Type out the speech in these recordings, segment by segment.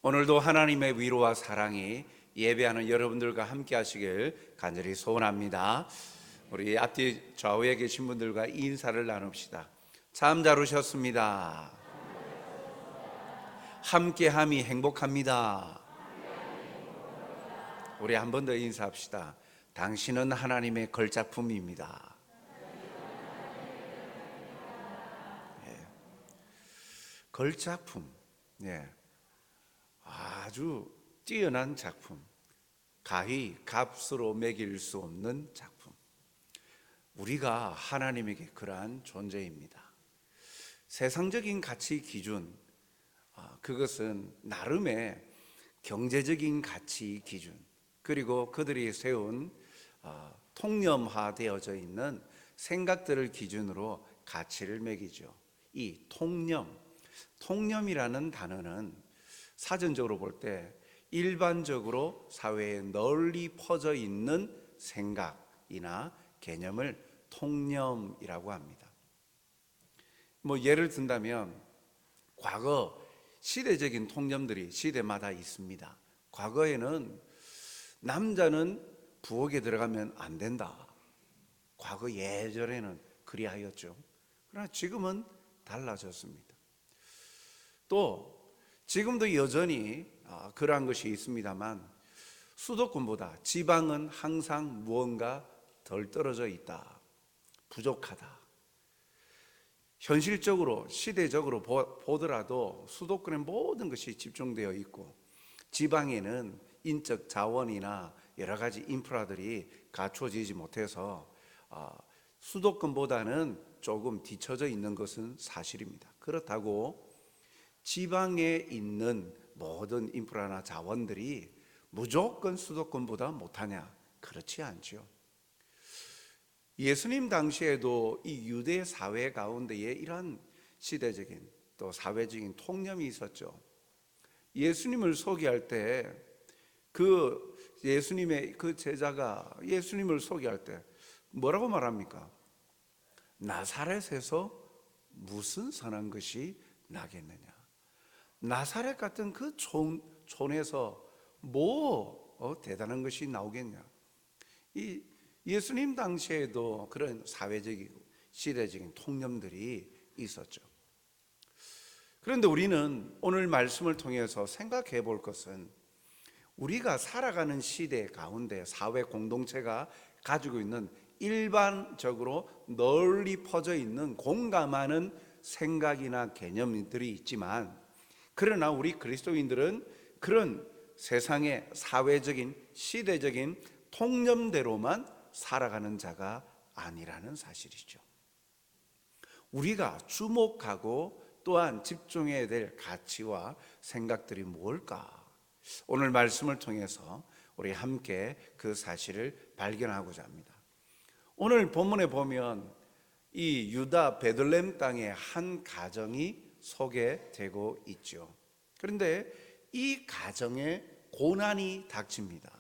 오늘도 하나님의 위로와 사랑이 예배하는 여러분들과 함께 하시길 간절히 소원합니다. 우리 앞뒤 좌우에 계신 분들과 인사를 나눕시다. 참 잘 오셨습니다. 함께함이 행복합니다. 우리 한 번 더 인사합시다. 당신은 하나님의 걸작품입니다. 걸작품, 아주 뛰어난 작품, 가히 값으로 매길 수 없는 작품. 우리가 하나님에게 그러한 존재입니다. 세상적인 가치 기준, 그것은 나름의 경제적인 가치 기준, 그리고 그들이 세운 통념화되어져 있는 생각들을 기준으로 가치를 매기죠. 이 통념이라는 단어는 사전적으로 볼 때 일반적으로 사회에 널리 퍼져 있는 생각이나 개념을 통념이라고 합니다. 예를 든다면 과거 시대적인 통념들이 시대마다 있습니다. 과거에는 남자는 부엌에 들어가면 안 된다. 과거 예전에는 그리하였죠. 그러나 지금은 달라졌습니다. 또 지금도 여전히 그러한 것이 있습니다만 수도권보다 지방은 항상 무언가 덜 떨어져 있다, 부족하다. 현실적으로 시대적으로 보더라도 수도권에 모든 것이 집중되어 있고 지방에는 인적 자원이나 여러 가지 인프라들이 갖춰지지 못해서 수도권보다는 조금 뒤처져 있는 것은 사실입니다. 그렇다고 지방에 있는 모든 인프라나 자원들이 무조건 수도권보다 못하냐? 그렇지 않죠. 예수님 당시에도 이 유대 사회 가운데에 이런 시대적인 또 사회적인 통념이 있었죠. 예수님을 소개할 때 예수님의 그 제자가 예수님을 소개할 때 뭐라고 말합니까? 나사렛에서 무슨 선한 것이 나겠느냐? 나사렛 같은 그 촌에서 대단한 것이 나오겠냐? 이 예수님 당시에도 그런 사회적이고 시대적인 통념들이 있었죠. 그런데 우리는 오늘 말씀을 통해서 생각해 볼 것은 우리가 살아가는 시대 가운데 사회 공동체가 가지고 있는 일반적으로 널리 퍼져 있는 공감하는 생각이나 개념들이 있지만, 그러나 우리 그리스도인들은 그런 세상의 사회적인 시대적인 통념대로만 살아가는 자가 아니라는 사실이죠. 우리가 주목하고 또한 집중해야 될 가치와 생각들이 뭘까? 오늘 말씀을 통해서 우리 함께 그 사실을 발견하고자 합니다. 오늘 본문에 보면 이 유다 베들레헴 땅의 한 가정이 소개되고 있죠. 그런데 이 가정에 고난이 닥칩니다.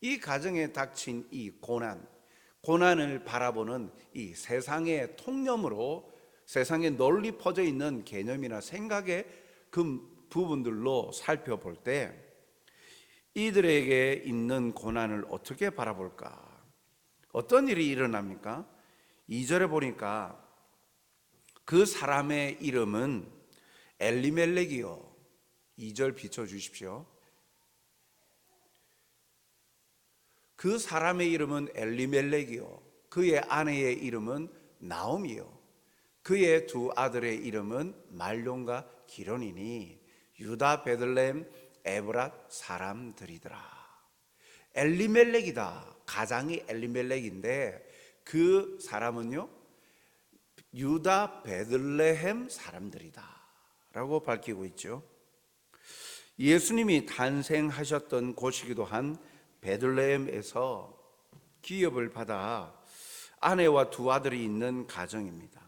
이 가정에 닥친 이 고난을 바라보는 이 세상의 통념으로 세상에 널리 퍼져 있는 개념이나 생각의 그 부분들로 살펴볼 때 이들에게 있는 고난을 어떻게 바라볼까? 어떤 일이 일어납니까? 2절에 보니까 그 사람의 이름은 엘리멜렉이요. 2절 비춰주십시오. 그 사람의 이름은 엘리멜렉이요. 그의 아내의 이름은 나옴이요. 그의 두 아들의 이름은 말론과 기론이니 유다 베들레헴 에브랏 사람들이더라. 엘리멜렉이다. 가장이 엘리멜렉인데 그 사람은요 유다 베들레헴 사람들이다 라고 밝히고 있죠. 예수님이 탄생하셨던 곳이기도 한 베들레헴에서 기업을 받아 아내와 두 아들이 있는 가정입니다.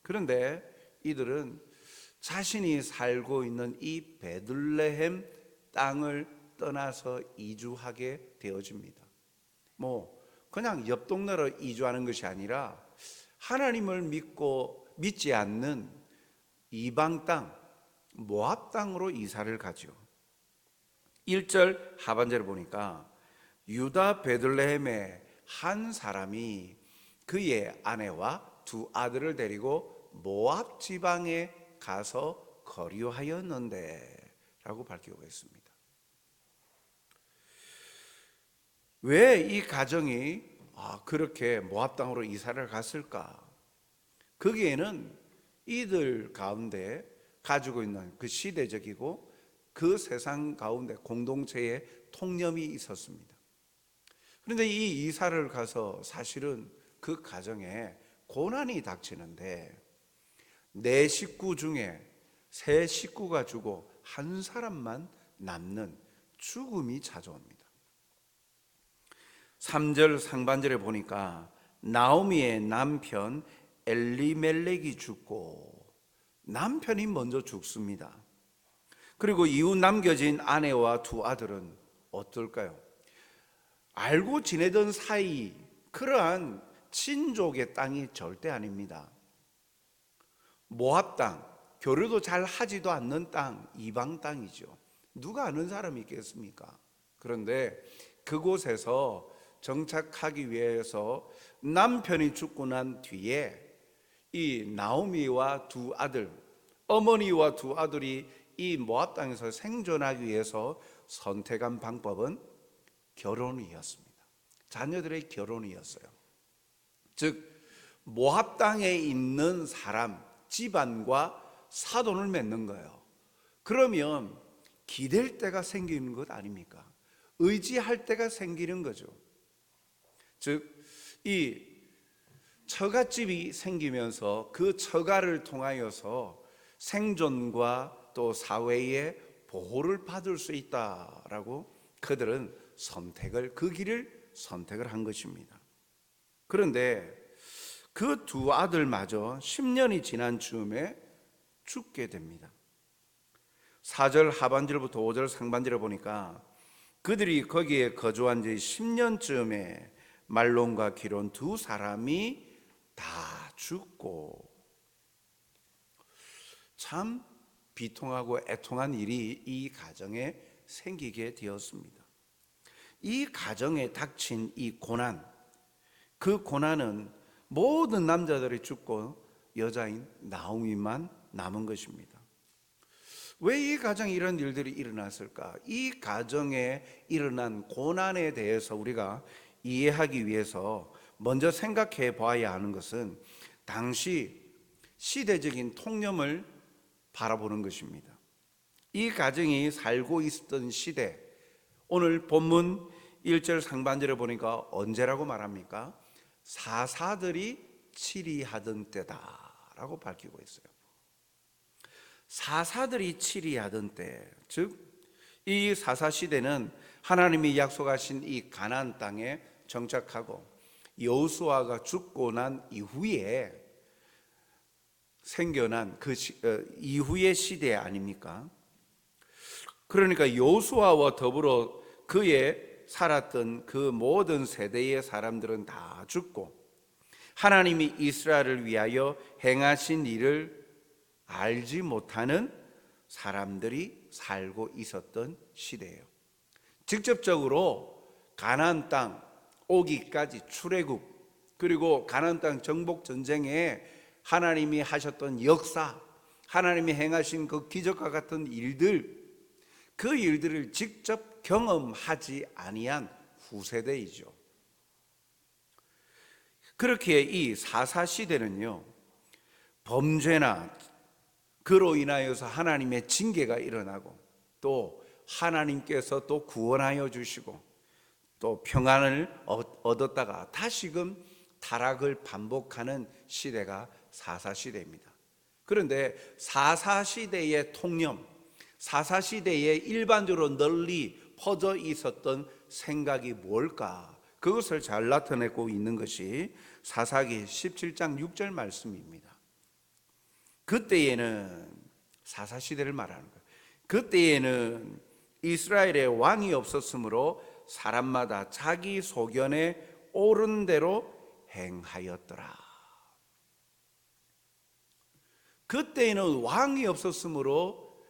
그런데 이들은 자신이 살고 있는 이 베들레헴 땅을 떠나서 이주하게 되어집니다. 그냥 옆 동네로 이주하는 것이 아니라 하나님을 믿지 않는 이방 땅, 모압 땅으로 이사를 가죠. 1절 하반절에 보니까 유다 베들레헴의 한 사람이 그의 아내와 두 아들을 데리고 모압 지방에 가서 거류하였는데 라고 밝히고 있습니다. 왜 이 가정이 그렇게 모압 땅으로 이사를 갔을까? 거기에는 이들 가운데 가지고 있는 그 시대적이고 그 세상 가운데 공동체의 통념이 있었습니다. 그런데 이 이사를 가서 사실은 그 가정에 고난이 닥치는데 네 식구 중에 세 식구가 죽고 한 사람만 남는 죽음이 찾아옵니다. 3절 상반절에 보니까 나오미의 남편 엘리멜렉이 죽고 남편이 먼저 죽습니다. 그리고 이후 남겨진 아내와 두 아들은 어떨까요? 알고 지내던 사이 그러한 친족의 땅이 절대 아닙니다. 모압 땅, 교류도 잘 하지도 않는 땅, 이방 땅이죠. 누가 아는 사람이 있겠습니까? 그런데 그곳에서 정착하기 위해서 남편이 죽고 난 뒤에 이 나오미와 두 아들, 어머니와 두 아들이 이 모압 땅에서 생존하기 위해서 선택한 방법은 결혼이었습니다. 자녀들의 결혼이었어요. 즉 모압 땅에 있는 사람, 집안과 사돈을 맺는 거예요. 그러면 기댈 때가 생기는 것 아닙니까? 의지할 때가 생기는 거죠. 즉 이 처갓집이 생기면서 그 처가를 통하여서 생존과 또 사회의 보호를 받을 수 있다라고 그들은 그 길을 선택을 한 것입니다. 그런데 그 두 아들마저 10년이 지난 즈음에 죽게 됩니다. 4절 하반절부터 5절 상반절에 보니까 그들이 거기에 거주한 지 10년쯤에 말론과 기론 두 사람이 다 죽고, 참 비통하고 애통한 일이 이 가정에 생기게 되었습니다. 이 가정에 닥친 이 고난, 그 고난은 모든 남자들이 죽고 여자인 나오미만 남은 것입니다. 왜 이 가정에 이런 일들이 일어났을까? 이 가정에 일어난 고난에 대해서 우리가 이해하기 위해서 먼저 생각해 봐야 하는 것은 당시 시대적인 통념을 바라보는 것입니다. 이 가정이 살고 있었던 시대, 오늘 본문 1절 상반절에 보니까 언제라고 말합니까? 사사들이 치리하던 때다라고 밝히고 있어요. 사사들이 치리하던 때, 즉 이 사사시대는 하나님이 약속하신 이 가나안 땅에 정착하고 여호수아가 죽고 난 이후에 생겨난 그 이후의 시대 아닙니까? 그러니까 여호수아와 더불어 그의 살았던 그 모든 세대의 사람들은 다 죽고 하나님이 이스라엘을 위하여 행하신 일을 알지 못하는 사람들이 살고 있었던 시대예요. 직접적으로 가나안 땅 오기까지 출애굽, 그리고 가나안 땅 정복 전쟁에 하나님이 하셨던 역사, 하나님이 행하신 그 기적과 같은 일들, 그 일들을 직접 경험하지 아니한 후세대이죠. 그렇게 이 사사시대는요, 범죄나 그로 인하여서 하나님의 징계가 일어나고 또 하나님께서 또 구원하여 주시고 또 평안을 얻었다가 다시금 타락을 반복하는 시대가 사사시대입니다. 그런데 사사시대의 통념, 사사시대에 일반적으로 널리 퍼져 있었던 생각이 뭘까? 그것을 잘 나타내고 있는 것이 사사기 17장 6절 말씀입니다. 그때에는, 사사시대를 말하는 거예요. 그때에는 이스라엘에 왕이 없었으므로 사람마다 자기 소견에 옳은 대로 행하였더라. 그때에는 왕이 없었으므로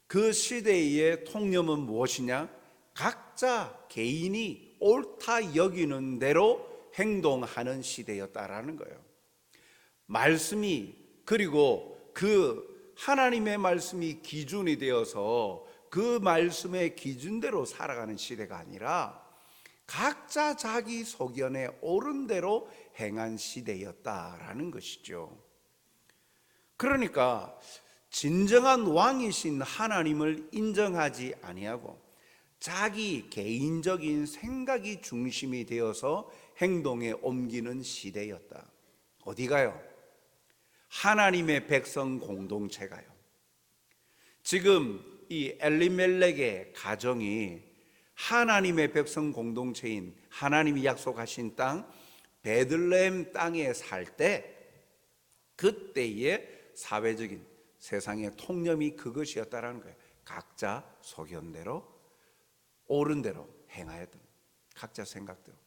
그 시대의 통념은 무엇이냐? 각자 개인이 옳다 여기는 대로 행동하는 시대였다라는 거예요. 말씀이, 그리고 그 하나님의 말씀이 기준이 되어서 그 말씀의 기준대로 살아가는 시대가 아니라 각자 자기 소견에 옳은 대로 행한 시대였다라는 것이죠. 그러니까 진정한 왕이신 하나님을 인정하지 아니하고 자기 개인적인 생각이 중심이 되어서 행동에 옮기는 시대였다. 어디가요? 하나님의 백성 공동체가요. 지금 이 엘리멜렉의 가정이 하나님의 백성 공동체인 하나님이 약속하신 땅 베들레헴 땅에 살 때, 그때의 사회적인 세상의 통념이 그것이었다라는 거예요. 각자 소견대로 옳은 대로 행하였던, 각자 생각대로.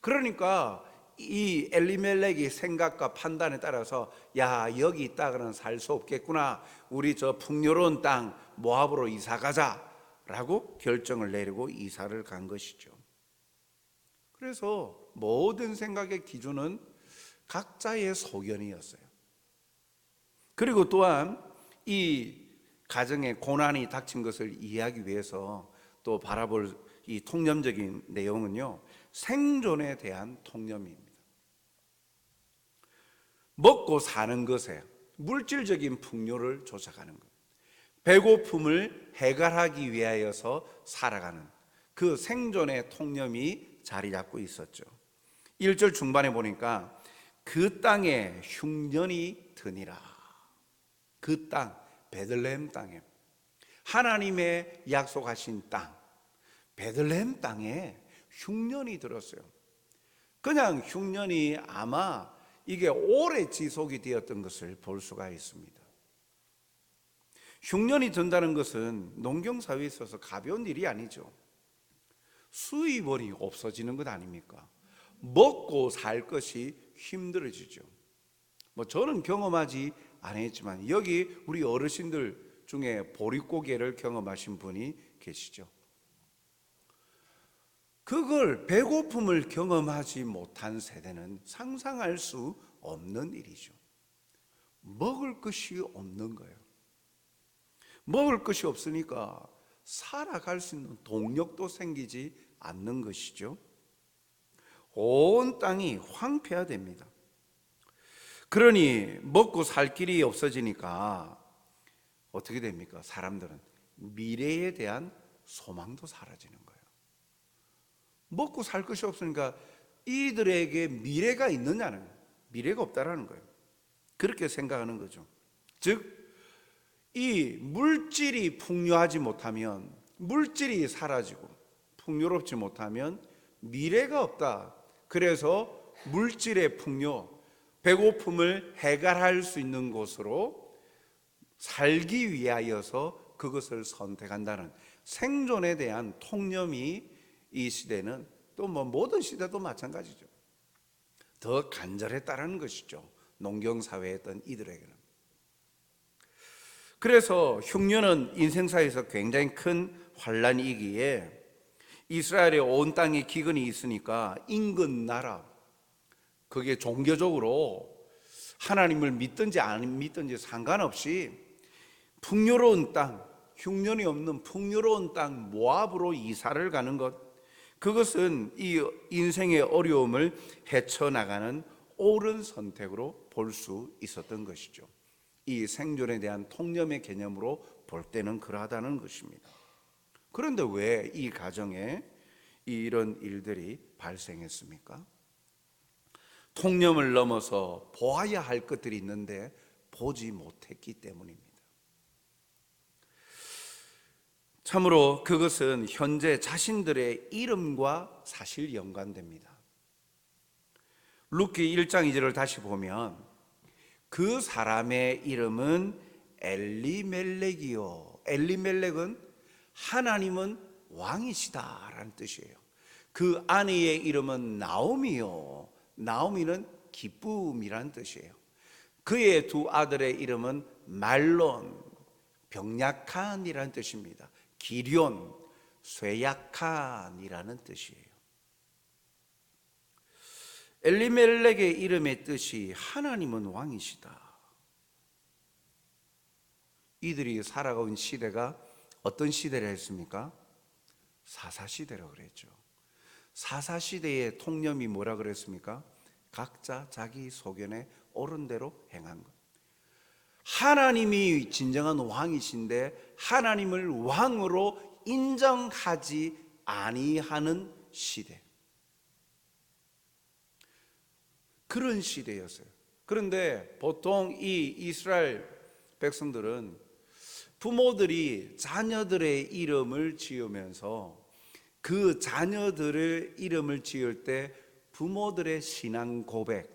그러니까 이 엘리멜렉이 생각과 판단에 따라서 야, 여기 있다가는 살 수 없겠구나, 우리 저 풍요로운 땅 모압으로 이사 가자 라고 결정을 내리고 이사를 간 것이죠. 그래서 모든 생각의 기준은 각자의 소견이었어요. 그리고 또한 이 가정에 고난이 닥친 것을 이해하기 위해서 또 바라볼 이 통념적인 내용은요, 생존에 대한 통념입니다. 먹고 사는 것에 물질적인 풍요를 쫓아가는 것, 배고픔을 해결하기 위하여서 살아가는 그 생존의 통념이 자리 잡고 있었죠. 1절 중반에 보니까 그 땅에 흉년이 드니라. 그 땅, 베들레헴 땅에, 하나님의 약속하신 땅 베들레헴 땅에 흉년이 들었어요. 그냥 흉년이 아마 이게 오래 지속이 되었던 것을 볼 수가 있습니다. 흉년이 든다는 것은 농경사회에 있어서 가벼운 일이 아니죠. 수입원이 없어지는 것 아닙니까? 먹고 살 것이 힘들어지죠. 저는 경험하지 않았지만 여기 우리 어르신들 중에 보릿고개를 경험하신 분이 계시죠. 그걸, 배고픔을 경험하지 못한 세대는 상상할 수 없는 일이죠. 먹을 것이 없는 거예요. 먹을 것이 없으니까 살아갈 수 있는 동력도 생기지 않는 것이죠. 온 땅이 황폐화됩니다. 그러니 먹고 살 길이 없어지니까 어떻게 됩니까? 사람들은 미래에 대한 소망도 사라지는 거예요. 먹고 살 것이 없으니까 이들에게 미래가 있느냐는, 미래가 없다라는 거예요. 그렇게 생각하는 거죠. 즉, 이 물질이 풍요하지 못하면, 물질이 사라지고 풍요롭지 못하면 미래가 없다. 그래서 물질의 풍요, 배고픔을 해결할 수 있는 곳으로 살기 위하여서 그것을 선택한다는 생존에 대한 통념이 이 시대는, 또 모든 시대도 마찬가지죠, 더 간절했다는 것이죠. 농경사회였던 이들에게는. 그래서 흉년은 인생사에서 굉장히 큰 환란이기에 이스라엘의 온 땅에 기근이 있으니까 인근 나라, 그게 종교적으로 하나님을 믿든지 안 믿든지 상관없이 풍요로운 땅, 흉년이 없는 풍요로운 땅 모압으로 이사를 가는 것, 그것은 이 인생의 어려움을 헤쳐나가는 옳은 선택으로 볼 수 있었던 것이죠. 이 생존에 대한 통념의 개념으로 볼 때는 그러하다는 것입니다. 그런데 왜 이 가정에 이런 일들이 발생했습니까? 통념을 넘어서 보아야 할 것들이 있는데 보지 못했기 때문입니다. 참으로 그것은 현재 자신들의 이름과 사실 연관됩니다. 룻기 1장 2절을 다시 보면 그 사람의 이름은 엘리멜렉이요, 엘리멜렉은 하나님은 왕이시다라는 뜻이에요. 그 아내의 이름은 나오미요, 나오미는 기쁨이라는 뜻이에요. 그의 두 아들의 이름은 말론, 병약한이라는 뜻입니다. 기럨, 쇠약한이라는 뜻이에요. 엘리멜렉의 이름의 뜻이 하나님은 왕이시다. 이들이 살아온 시대가 어떤 시대라 했습니까? 사사시대라고 그랬죠. 사사시대의 통념이 뭐라 그랬습니까? 각자 자기 소견에 옳은 대로 행한 것. 하나님이 진정한 왕이신데 하나님을 왕으로 인정하지 아니하는 시대, 그런 시대였어요. 그런데 보통 이 이스라엘 백성들은 부모들이 자녀들의 이름을 지으면서 그 자녀들의 이름을 지을 때 부모들의 신앙 고백,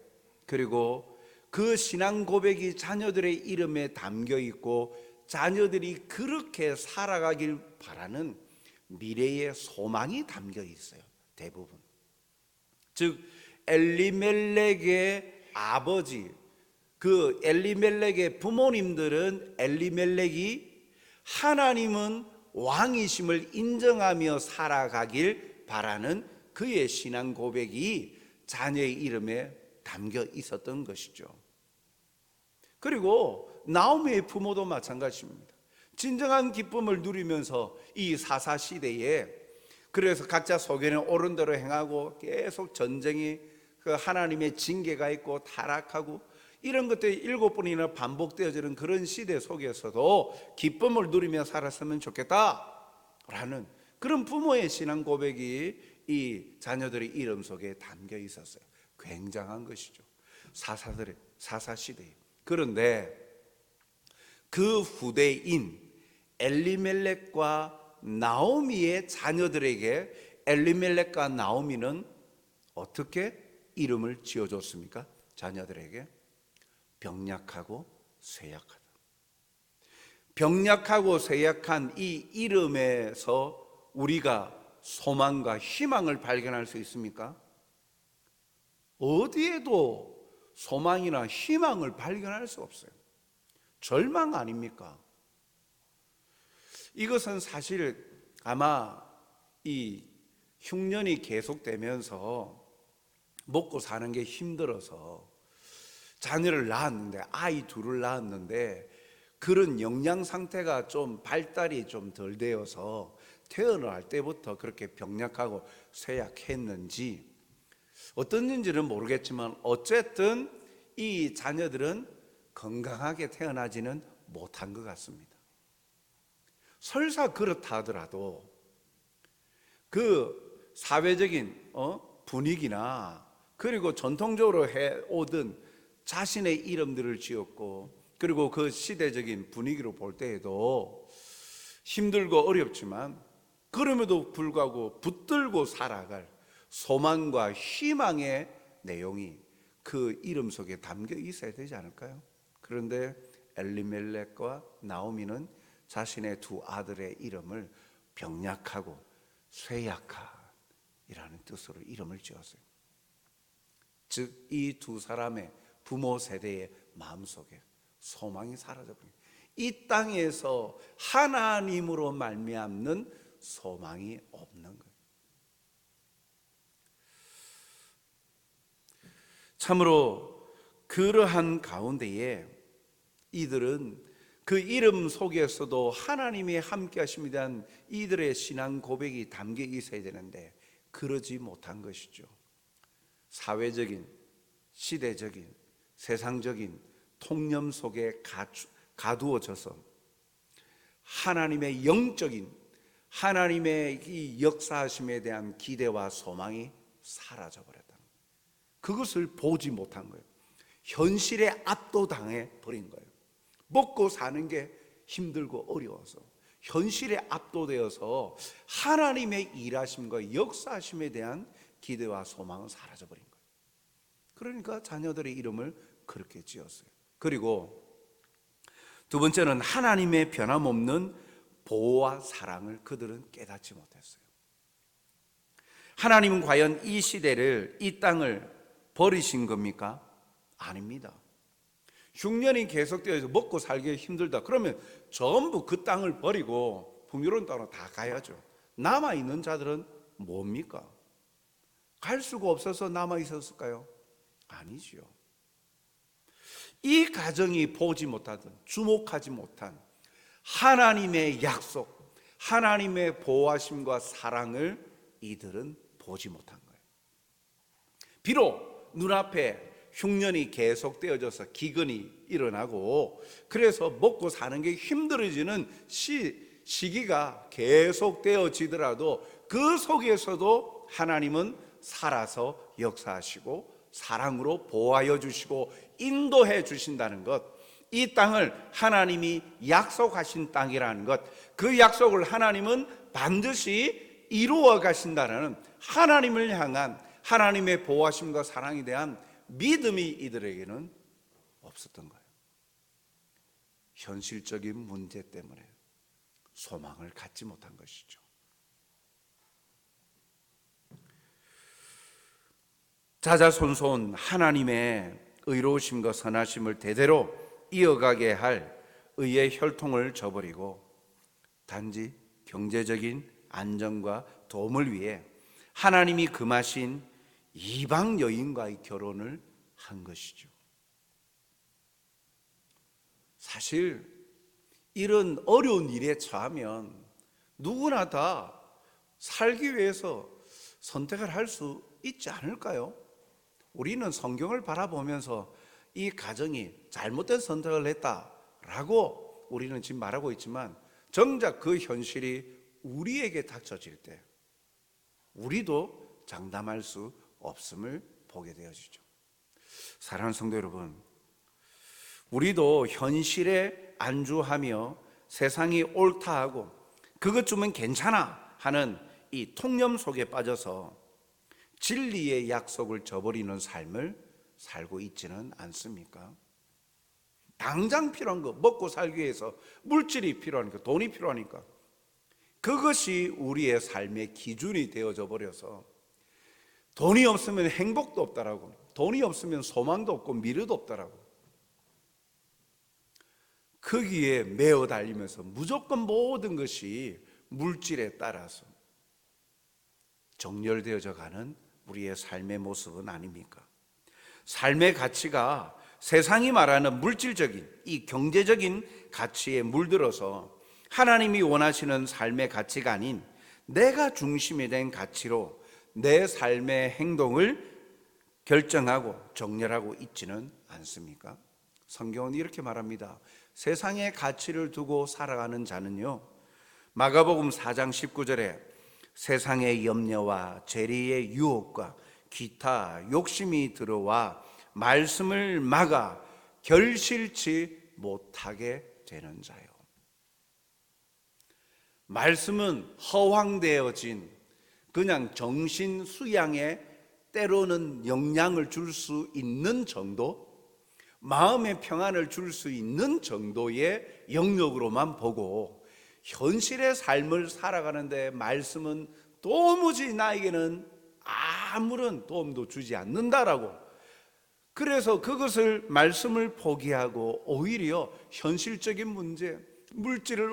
그리고 그 신앙 고백이 자녀들의 이름에 담겨 있고 자녀들이 그렇게 살아가길 바라는 미래의 소망이 담겨 있어요. 대부분. 즉 엘리멜렉의 아버지, 그 엘리멜렉의 부모님들은 엘리멜렉이 하나님은 왕이심을 인정하며 살아가길 바라는 그의 신앙 고백이 자녀의 이름에 담겨 있었던 것이죠. 그리고 나오미의 부모도 마찬가지입니다. 진정한 기쁨을 누리면서 이 사사시대에 그래서 각자 소견에 옳은 대로 행하고 계속 전쟁이 그 하나님의 징계가 있고 타락하고 이런 것들이 7번이나 반복되어지는 그런 시대 속에서도 기쁨을 누리며 살았으면 좋겠다라는 그런 부모의 신앙 고백이 이 자녀들의 이름 속에 담겨 있었어요. 굉장한 것이죠. 사사시대에. 그런데 그 후대인 엘리멜렉과 나오미의 자녀들에게 엘리멜렉과 나오미는 어떻게 이름을 지어줬습니까? 자녀들에게 병약하고 쇠약하다. 병약하고 쇠약한 이 이름에서 우리가 소망과 희망을 발견할 수 있습니까? 어디에도 소망이나 희망을 발견할 수 없어요. 절망 아닙니까? 이것은 사실 아마 이 흉년이 계속되면서 먹고 사는 게 힘들어서 자녀를 낳았는데, 아이 둘을 낳았는데 그런 영양 상태가 좀 발달이 좀 덜 되어서 태어날 때부터 그렇게 병약하고 쇠약했는지 어떤지는 모르겠지만 어쨌든 이 자녀들은 건강하게 태어나지는 못한 것 같습니다. 설사 그렇다 하더라도 그 사회적인 분위기나 그리고 전통적으로 해오던 자신의 이름들을 지었고 그리고 그 시대적인 분위기로 볼 때에도 힘들고 어렵지만 그럼에도 불구하고 붙들고 살아갈 소망과 희망의 내용이 그 이름 속에 담겨 있어야 되지 않을까요? 그런데 엘리멜렉과 나오미는 자신의 두 아들의 이름을 병약하고 쇠약한이라는 뜻으로 이름을 지었어요. 즉 이 두 사람의 부모 세대의 마음속에 소망이 사라져버린, 이 땅에서 하나님으로 말미암는 소망이 없는 거예요. 참으로 그러한 가운데에 이들은 그 이름 속에서도 하나님이 함께 하심에 대한 이들의 신앙 고백이 담겨 있어야 되는데 그러지 못한 것이죠. 사회적인, 시대적인, 세상적인 통념 속에 가두어져서 하나님의 영적인, 하나님의 이 역사하심에 대한 기대와 소망이 사라져버렸다는 거예요. 그것을 보지 못한 거예요. 현실에 압도당해 버린 거예요. 먹고 사는 게 힘들고 어려워서 현실에 압도되어서 하나님의 일하심과 역사하심에 대한 기대와 소망은 사라져버린 거예요. 그러니까 자녀들의 이름을 그렇게 지었어요. 그리고 두 번째는 하나님의 변함없는 보호와 사랑을 그들은 깨닫지 못했어요. 하나님은 과연 이 시대를, 이 땅을 버리신 겁니까? 아닙니다. 흉년이 계속되어서 먹고 살기 힘들다 그러면 전부 그 땅을 버리고 풍요로운 땅으로 다 가야죠. 남아있는 자들은 뭡니까? 갈 수가 없어서 남아있었을까요? 아니지요. 이 가정이 보지 못하던, 주목하지 못한 하나님의 약속, 하나님의 보호하심과 사랑을 이들은 보지 못한 거예요. 비록 눈앞에 흉년이 계속되어져서 기근이 일어나고 그래서 먹고 사는 게 힘들어지는 시기가 계속되어지더라도 그 속에서도 하나님은 살아서 역사하시고 사랑으로 보호하여 주시고 인도해 주신다는 것, 이 땅을 하나님이 약속하신 땅이라는 것, 그 약속을 하나님은 반드시 이루어 가신다는 하나님을 향한 하나님의 보호하심과 사랑에 대한 믿음이 이들에게는 없었던 거예요. 현실적인 문제 때문에 소망을 갖지 못한 것이죠. 자자손손 하나님의 의로우심과 선하심을 대대로 이어가게 할 의의 혈통을 저버리고 단지 경제적인 안정과 도움을 위해 하나님이 금하신 이방 여인과의 결혼을 한 것이죠. 사실 이런 어려운 일에 처하면 누구나 다 살기 위해서 선택을 할 수 있지 않을까요? 우리는 성경을 바라보면서 이 가정이 잘못된 선택을 했다라고 우리는 지금 말하고 있지만 정작 그 현실이 우리에게 닥쳐질 때 우리도 장담할 수 없음을 보게 되어지죠. 사랑하는 성도 여러분, 우리도 현실에 안주하며 세상이 옳다 하고 그것쯤은 괜찮아 하는 이 통념 속에 빠져서 진리의 약속을 저버리는 삶을 살고 있지는 않습니까? 당장 필요한 거, 먹고 살기 위해서 물질이 필요하니까, 돈이 필요하니까 그것이 우리의 삶의 기준이 되어져 버려서 돈이 없으면 행복도 없다라고, 돈이 없으면 소망도 없고 미래도 없다라고, 거기에 매어 달리면서 무조건 모든 것이 물질에 따라서 정렬되어져 가는 우리의 삶의 모습은 아닙니까? 삶의 가치가 세상이 말하는 물질적인 이 경제적인 가치에 물들어서 하나님이 원하시는 삶의 가치가 아닌 내가 중심이 된 가치로 내 삶의 행동을 결정하고 정렬하고 있지는 않습니까? 성경은 이렇게 말합니다. 세상의 가치를 두고 살아가는 자는요, 마가복음 4장 19절에 세상의 염려와 재리의 유혹과 기타 욕심이 들어와 말씀을 막아 결실치 못하게 되는 자요. 말씀은 허황되어진 그냥 정신 수양에 때로는 영향을 줄 수 있는 정도, 마음의 평안을 줄 수 있는 정도의 영역으로만 보고 현실의 삶을 살아가는데 말씀은 도무지 나에게는 아무런 도움도 주지 않는다라고, 그래서 그것을 말씀을 포기하고 오히려 현실적인 문제, 물질을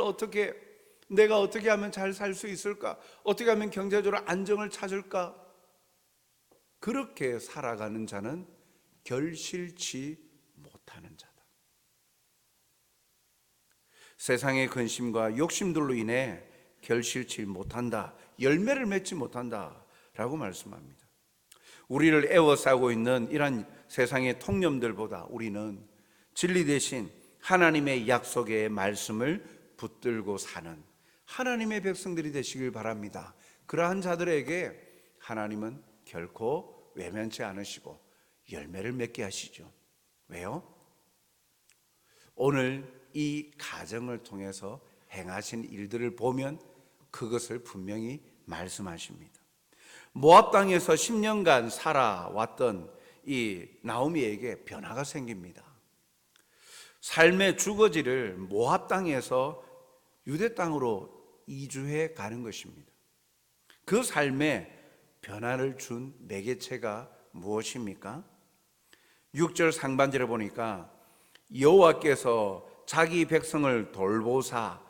내가 어떻게 하면 잘 살 수 있을까? 어떻게 하면 경제적으로 안정을 찾을까? 그렇게 살아가는 자는 결실치 못하는 자다. 세상의 근심과 욕심들로 인해 결실치 못한다, 열매를 맺지 못한다 라고 말씀합니다. 우리를 애워싸고 있는 이런 세상의 통념들보다 우리는 진리 대신 하나님의 약속의 말씀을 붙들고 사는 하나님의 백성들이 되시길 바랍니다. 그러한 자들에게 하나님은 결코 외면치 않으시고 열매를 맺게 하시죠. 왜요? 오늘 이 가정을 통해서 행하신 일들을 보면 그것을 분명히 말씀하십니다. 모압 땅에서 10년간 살아왔던 이 나오미에게 변화가 생깁니다. 삶의 주거지를 모압 땅에서 유대 땅으로 이주해 가는 것입니다. 그 삶에 변화를 준 매개체가 무엇입니까? 6절 상반절에 보니까 여호와께서 자기 백성을 돌보사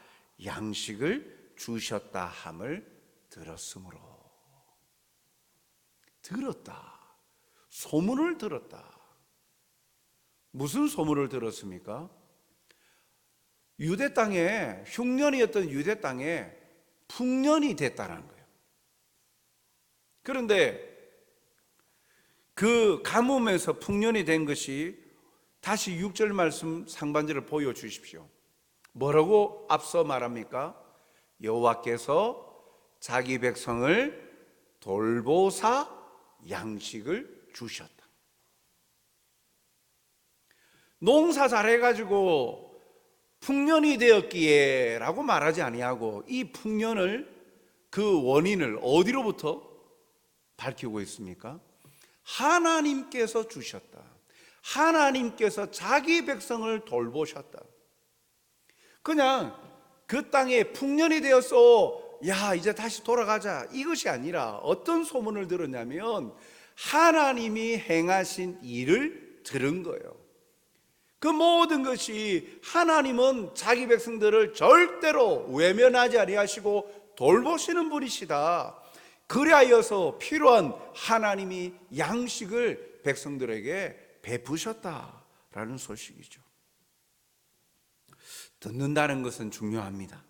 양식을 주셨다 함을 들었으므로. 들었다. 소문을 들었다. 무슨 소문을 들었습니까? 유대 땅에, 흉년이었던 유대 땅에 풍년이 됐다는 거예요. 그런데 그 가뭄에서 풍년이 된 것이, 다시 6절 말씀 상반절을 보여주십시오. 뭐라고 앞서 말합니까? 여호와께서 자기 백성을 돌보사 양식을 주셨다. 농사 잘해가지고 풍년이 되었기에 라고 말하지 아니하고, 이 풍년을, 그 원인을 어디로부터 밝히고 있습니까? 하나님께서 주셨다. 하나님께서 자기 백성을 돌보셨다. 그냥 그 땅에 풍년이 되었어, 야 이제 다시 돌아가자, 이것이 아니라 어떤 소문을 들었냐면 하나님이 행하신 일을 들은 거예요. 그 모든 것이, 하나님은 자기 백성들을 절대로 외면하지 아니하시고 돌보시는 분이시다. 그리하여서 필요한 하나님이 양식을 백성들에게 베푸셨다라는 소식이죠. 듣는다는 것은 중요합니다.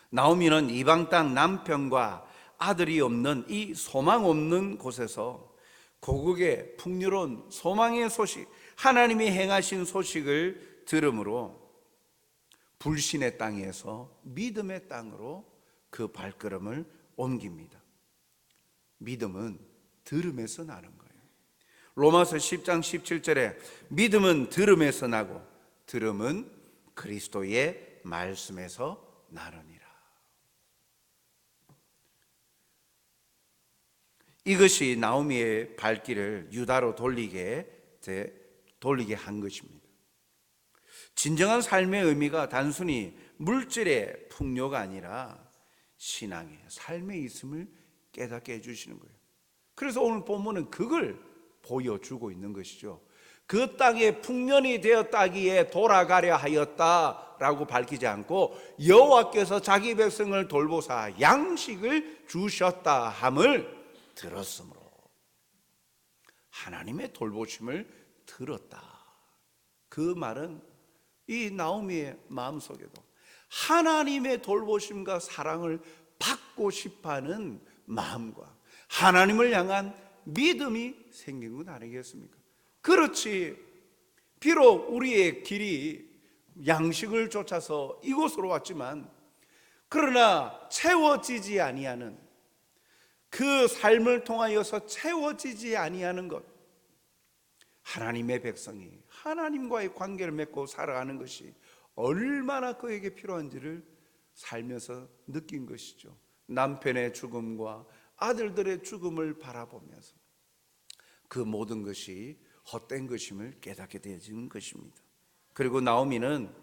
나오미는 이방 땅 남편과 아들이 없는 이 소망 없는 곳에서 고국의 풍요로운 소망의 소식, 하나님이 행하신 소식을 들음으로 불신의 땅에서 믿음의 땅으로 그 발걸음을 옮깁니다. 믿음은 들음에서 나는 거예요. 로마서 10장 17절에 믿음은 들음에서 나고 들음은 그리스도의 말씀에서 나느니라. 이것이 나오미의 발길을 유다로 돌리게 한 것입니다. 진정한 삶의 의미가 단순히 물질의 풍요가 아니라 신앙의 삶에 있음을 깨닫게 해주시는 거예요. 그래서 오늘 본문은 그걸 보여주고 있는 것이죠. 그 땅에 풍년이 되었다기에 돌아가려 하였다라고 밝히지 않고, 여호와께서 자기 백성을 돌보사 양식을 주셨다 함을 들었으므로, 하나님의 돌보심을 들었다. 그 말은 이 나오미의 마음속에도 하나님의 돌보심과 사랑을 받고 싶어하는 마음과 하나님을 향한 믿음이 생긴 것 아니겠습니까? 그렇지, 비록 우리의 길이 양식을 쫓아서 이곳으로 왔지만, 그러나 채워지지 아니하는, 그 삶을 통하여서 채워지지 아니하는 것, 하나님의 백성이 하나님과의 관계를 맺고 살아가는 것이 얼마나 그에게 필요한지를 살면서 느낀 것이죠. 남편의 죽음과 아들들의 죽음을 바라보면서 그 모든 것이 헛된 것임을 깨닫게 되어진 것입니다. 그리고 나오미는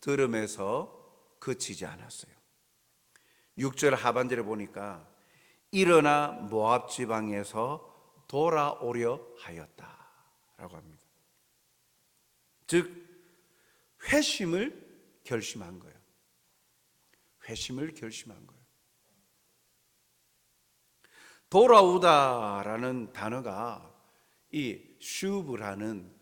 들음에서 그치지 않았어요. 6절 하반절에 보니까 일어나 모압 지방에서 돌아오려 하였다라고 합니다. 즉 회심을 결심한 거예요. 회심을 결심한 거예요. 돌아오다라는 단어가 이 슈브라는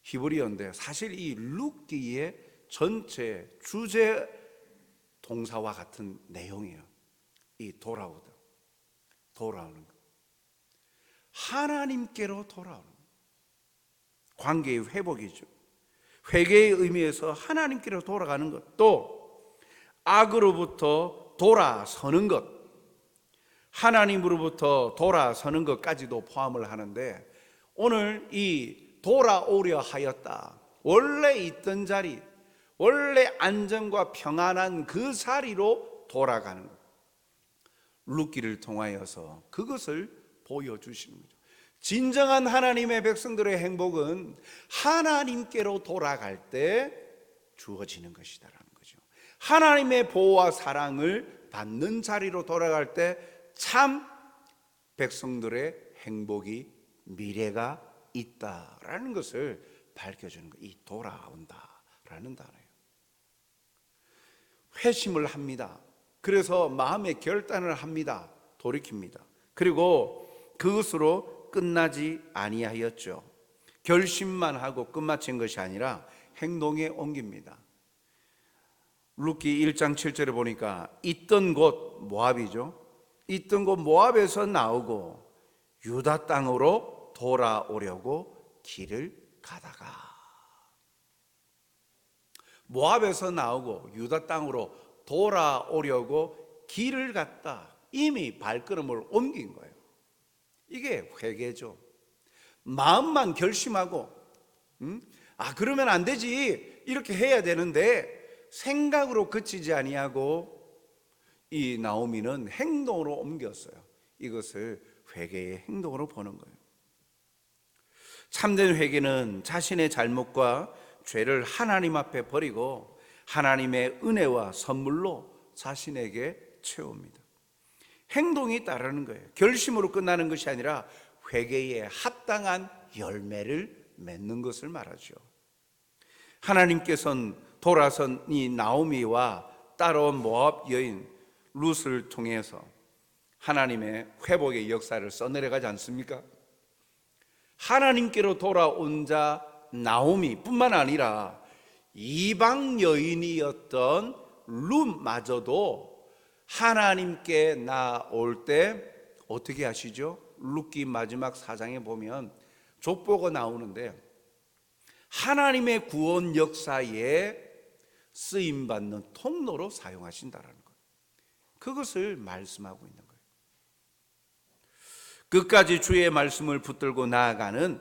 히브리어인데, 사실 이 룻기의 전체 주제 동사와 같은 내용이에요. 이 돌아오다, 돌아오는 것, 하나님께로 돌아오는 것, 관계의 회복이죠. 회개의 의미에서 하나님께로 돌아가는 것, 또 악으로부터 돌아서는 것, 하나님으로부터 돌아서는 것까지도 포함을 하는데, 오늘 이 돌아오려 하였다, 원래 있던 자리, 원래 안정과 평안한 그 자리로 돌아가는 것, 룻기를 통하여서 그것을 보여주시는 거죠. 진정한 하나님의 백성들의 행복은 하나님께로 돌아갈 때 주어지는 것이다라는 거죠. 하나님의 보호와 사랑을 받는 자리로 돌아갈 때 참 백성들의 행복이, 미래가 있다라는 것을 밝혀주는 거, 이 돌아온다라는 단어예요. 회심을 합니다. 그래서 마음의 결단을 합니다. 돌이킵니다. 그리고 그것으로 끝나지 아니하였죠. 결심만 하고 끝마친 것이 아니라 행동에 옮깁니다. 룻기 1장 7절에 보니까 있던 곳 모압이죠. 있던 곳 모압에서 나오고 유다 땅으로 돌아오려고 길을 가다가, 모압에서 나오고 유다 땅으로 돌아오려고 길을 갔다. 이미 발걸음을 옮긴 거예요. 이게 회개죠. 마음만 결심하고 그러면 안 되지, 이렇게 해야 되는데 생각으로 그치지 아니하고 이 나오미는 행동으로 옮겼어요. 이것을 회개의 행동으로 보는 거예요. 참된 회개는 자신의 잘못과 죄를 하나님 앞에 버리고 하나님의 은혜와 선물로 자신에게 채웁니다. 행동이 따르는 거예요. 결심으로 끝나는 것이 아니라 회개에 합당한 열매를 맺는 것을 말하죠. 하나님께서는 돌아선 이 나오미와 따라온 모압 여인 룻을 통해서 하나님의 회복의 역사를 써내려가지 않습니까? 하나님께로 돌아온 자 나오미뿐만 아니라 이방 여인이었던 룻마저도 하나님께 나올 때 어떻게 하시죠? 룻기 마지막 4장에 보면 족보가 나오는데 하나님의 구원 역사에 쓰임받는 통로로 사용하신다라는 거예요. 그것을 말씀하고 있는 거예요. 끝까지 주의 말씀을 붙들고 나아가는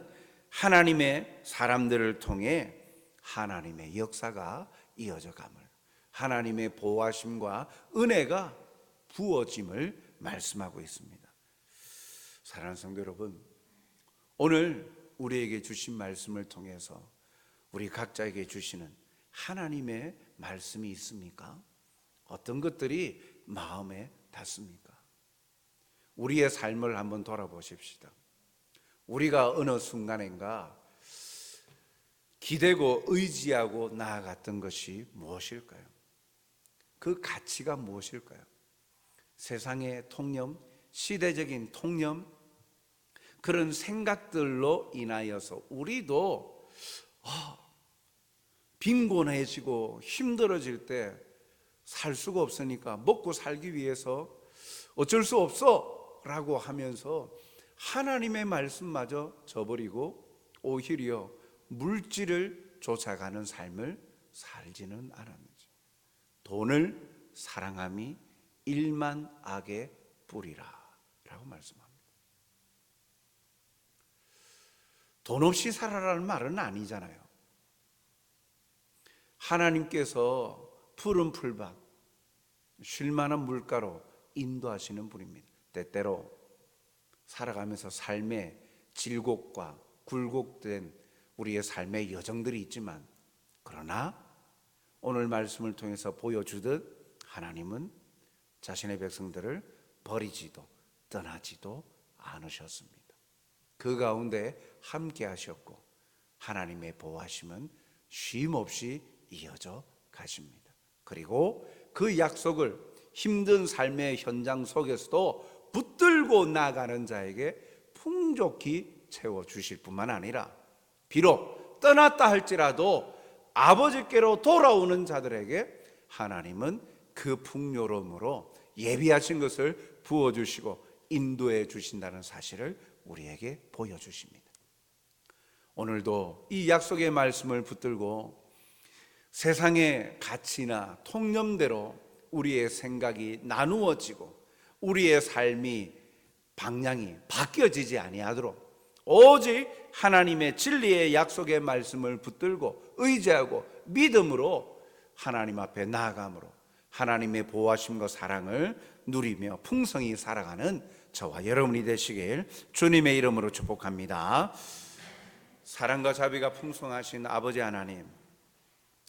하나님의 사람들을 통해 하나님의 역사가 이어져 감을, 하나님의 보호하심과 은혜가 부어짐을 말씀하고 있습니다. 사랑하는 성도 여러분, 오늘 우리에게 주신 말씀을 통해서 우리 각자에게 주시는 하나님의 말씀이 있습니까? 어떤 것들이 마음에 닿습니까? 우리의 삶을 한번 돌아보십시다. 우리가 어느 순간인가 기대고 의지하고 나아갔던 것이 무엇일까요? 그 가치가 무엇일까요? 세상의 통념, 시대적인 통념, 그런 생각들로 인하여서 우리도 빈곤해지고 힘들어질 때 살 수가 없으니까 먹고 살기 위해서 어쩔 수 없어 라고 하면서 하나님의 말씀마저 저버리고 오히려 물질을 쫓아가는 삶을 살지는 않았는지. 돈을 사랑함이 일만 악의 뿌리라 라고 말씀합니다. 돈 없이 살아라는 말은 아니잖아요. 하나님께서 푸른 풀밭, 쉴만한 물가로 인도하시는 분입니다. 때때로 살아가면서 삶의 질곡과 굴곡된 우리의 삶의 여정들이 있지만, 그러나 오늘 말씀을 통해서 보여주듯 하나님은 자신의 백성들을 버리지도 떠나지도 않으셨습니다. 그 가운데 함께 하셨고 하나님의 보호하심은 쉼없이 이어져 가십니다. 그리고 그 약속을 힘든 삶의 현장 속에서도 붙들고 나가는 자에게 풍족히 채워주실 뿐만 아니라 비록 떠났다 할지라도 아버지께로 돌아오는 자들에게 하나님은 그 풍요로움으로 예비하신 것을 부어주시고 인도해 주신다는 사실을 우리에게 보여주십니다. 오늘도 이 약속의 말씀을 붙들고 세상의 가치나 통념대로 우리의 생각이 나누어지고 우리의 삶이 방향이 바뀌어지지 아니하도록 오직 하나님의 진리의 약속의 말씀을 붙들고 의지하고 믿음으로 하나님 앞에 나아감으로 하나님의 보호하심과 사랑을 누리며 풍성히 살아가는 저와 여러분이 되시길 주님의 이름으로 축복합니다. 사랑과 자비가 풍성하신 아버지 하나님,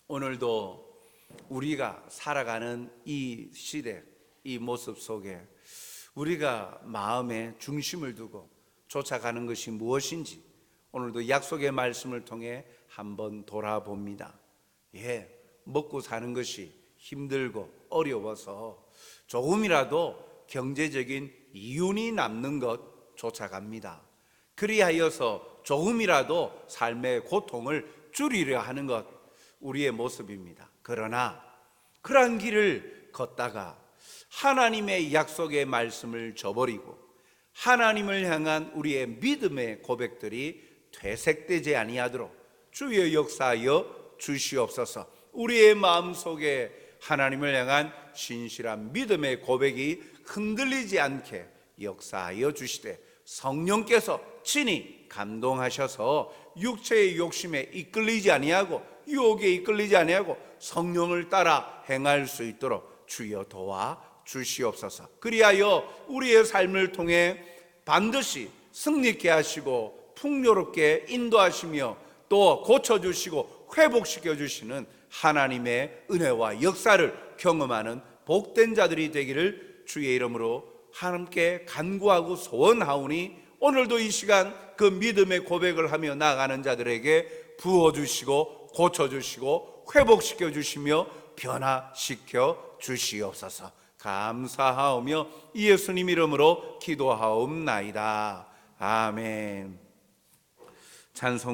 오늘도 우리가 살아가는 이 시대, 이 모습 속에 우리가 마음에 중심을 두고 쫓아가는 것이 무엇인지 오늘도 약속의 말씀을 통해 한번 돌아봅니다. 먹고 사는 것이 힘들고 어려워서 조금이라도 경제적인 이윤이 남는 것 쫓아갑니다. 그리하여서 조금이라도 삶의 고통을 줄이려 하는 것, 우리의 모습입니다. 그러나 그러한 길을 걷다가 하나님의 약속의 말씀을 저버리고 하나님을 향한 우리의 믿음의 고백들이 퇴색되지 아니하도록 주여 역사하여 주시옵소서. 우리의 마음속에 하나님을 향한 신실한 믿음의 고백이 흔들리지 않게 역사하여 주시되, 성령께서 친히 감동하셔서 육체의 욕심에 이끌리지 아니하고 유혹에 이끌리지 아니하고 성령을 따라 행할 수 있도록 주여 도와 주시옵소서. 그리하여 우리의 삶을 통해 반드시 승리케 하시고 풍요롭게 인도하시며 또 고쳐주시고 회복시켜 주시는 하나님의 은혜와 역사를 경험하는 복된 자들이 되기를 주의 이름으로 함께 간구하고 소원하오니, 오늘도 이 시간 그 믿음의 고백을 하며 나아가는 자들에게 부어주시고 고쳐주시고 회복시켜 주시며 변화시켜 주시옵소서. 감사하오며 예수님 이름으로 기도하옵나이다. 아멘. 찬송